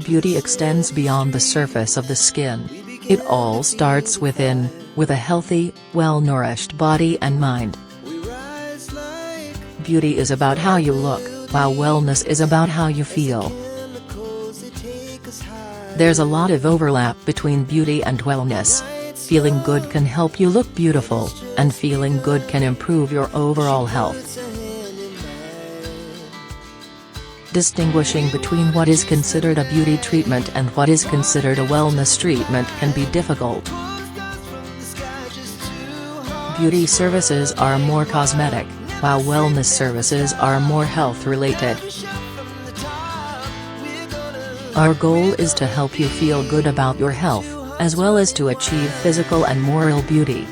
Beauty extends beyond the surface of the skin. It all starts within, with a healthy, well-nourished body and mind. Beauty is about how you look, while wellness is about how you feel. There's a lot of overlap between beauty and wellness. Feeling good can help you look beautiful, and feeling good can improve your overall health. Distinguishing between what is considered a beauty treatment and what is considered a wellness treatment can be difficult. Beauty services are more cosmetic, while wellness services are more health-related. Our goal is to help you feel good about your health, as well as to achieve physical and moral beauty.